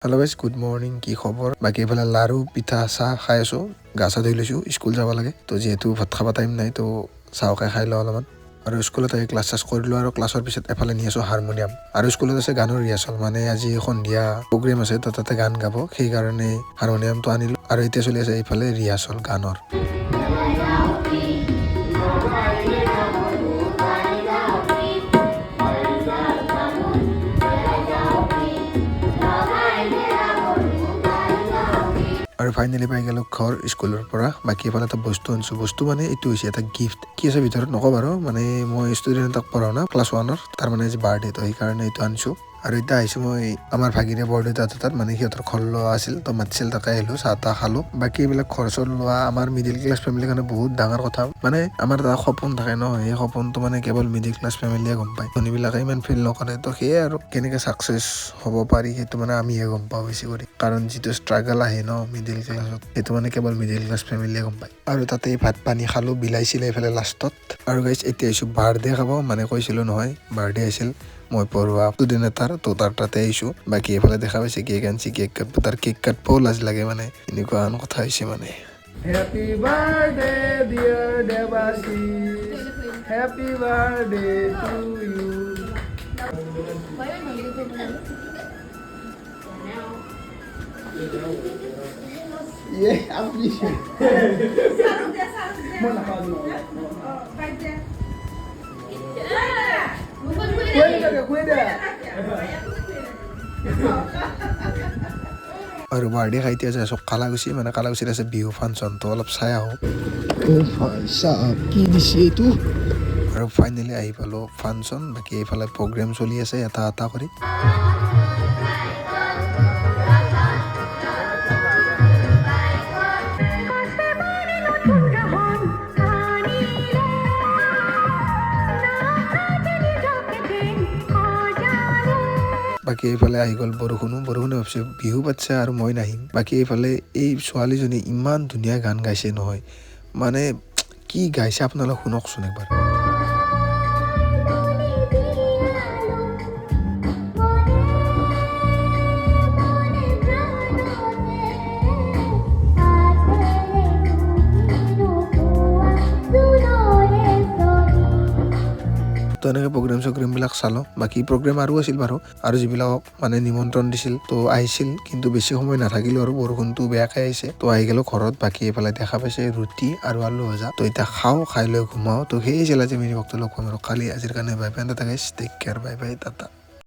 hello' guys good morning কি খবৰ বাকী এইফালে লাৰু পিঠা চাহ খাই আছোঁ গা চা ধুই লৈছোঁ স্কুল যাব লাগে তো যিহেতু ভাত খাব টাইম নাই তো চাহকে খাই লওঁ অলপমান আৰু স্কুলত আহি ক্লাছ চাছ কৰিলোঁ আৰু ক্লাছৰ পিছত এফালে নি আছোঁ হাৰমনিয়াম আৰু স্কুলত আছে গানৰ ৰিহাৰ্চল মানে আজি সন্ধিয়া প্ৰগ্ৰেম আছে তো তাতে গান গাব সেইকাৰণে হাৰমনিয়ামটো আনিলোঁ আৰু এতিয়া চলি আছে এইফালে ৰিহাৰ্চল গানৰ আৰু ফাইনেলি পাই গ'লোঁ ঘৰ স্কুলৰ পৰা বাকী এফালে এটা বস্তু আনিছোঁ বস্তু মানে এইটো হৈছে এটা গিফ্ট কি আছে ভিতৰত নকওঁ বাৰু মানে মই ষ্টুডেণ্ট এটাক পঢ়াওঁ না ক্লাছ 1 তাৰ মানে আজি বাৰ্থডে তো সেইকাৰণে এইটো আনিছোঁ আৰু এতিয়া আহিছোঁ মই আমাৰ ভাগিনে বৰদেউতা তাত মানে সিহঁতৰ ঘৰ লোৱা আছিল তো মাতিছিল তাকে আহিলোঁ চাহ তাহ খালোঁ বাকী এইবিলাক ঘৰ চৰ লোৱা আমাৰ মিডিল ক্লাছ ফেমিলিৰ কাৰণে বহুত ডাঙৰ কথা মানে আমাৰ এটা সপোন থাকে ন সেই সপোনটো মানে কেৱল মিডিল ক্লাছ ফেমিলিয়ে গম পায় ধনীবিলাকে ইমান ফিল নকৰে তো সেয়ে আৰু কেনেকৈ ছাকচেছ হ'ব পাৰি সেইটো মানে আমিহে গম পাওঁ বেছি কৰি কাৰণ যিটো ষ্ট্ৰাগল আহে ন মিডিল ক্লাছত সেইটো মানে কেৱল মিডিল ক্লাছ ফেমিলিয়ে গম পায় আৰু তাতে ভাত পানী খালোঁ বিলাইছিলে এইফালে লাষ্টত আৰু গাইছ এতিয়া আহিছোঁ বাৰ্থডে খাব মানে কৈছিলোঁ নহয় বাৰ্থডে আছিল মই পঢ়োৱা ষ্টুডেণ্ট এটাৰ তো তাৰ তাতে আহিছোঁ বাকী এইফালে দেখা পাইছে কেক আনিছে কেক কাটব তাৰ কেক কাটবও লাজ লাগে মানে এনেকুৱা আন কথা হৈছে মানে happy birthday dear Debashish happy birthday to you ये आप लीजिए मैं ना पाऊँ আৰু বাৰ্থডে খাইতে আছে চব কালাগুচি মানে কালাগুচিত আছে বিহু ফাংচন তো অলপ চাই আহোঁ কি দিছে এইটো আৰু ফাইনেলি আহি পালোঁ ফাংচন বাকী এইফালে প্ৰগ্ৰেম চলি আছে এটা এটা কৰি বাকী এইফালে আহি গ'ল বৰষুণে ভাবছে বিহু পাতিছে আৰু মই নাহিম বাকী এইফালে এই ছোৱালীজনী ইমান ধুনীয়া গান গাইছে নহয় মানে কি গাইছে আপোনালোক শুনকচোন একবাৰ তো এনেকৈ প্ৰগ্ৰেমবিলাক চালোঁ বাকী প্ৰগ্ৰেম আৰু আছিল বাৰু আৰু যিবিলাকক মানে নিমন্ত্ৰণ দিছিল তো আহিছিল কিন্তু বেছি সময় নাথাকিলোঁ আৰু বৰষুণটো বেয়াকৈ আহিছে তো আহি গ'লোঁ ঘৰত বাকী এইফালে দেখা পাইছে ৰুটি আৰু আলু ভজা তো এতিয়া খাওঁ খাই লৈ ঘুমাওঁ তো সেয়ে আছিল আজি মিনি ভক্ত লগ পাম আৰু কালি আজিৰ কাৰণে bye bye take care bye bye Tata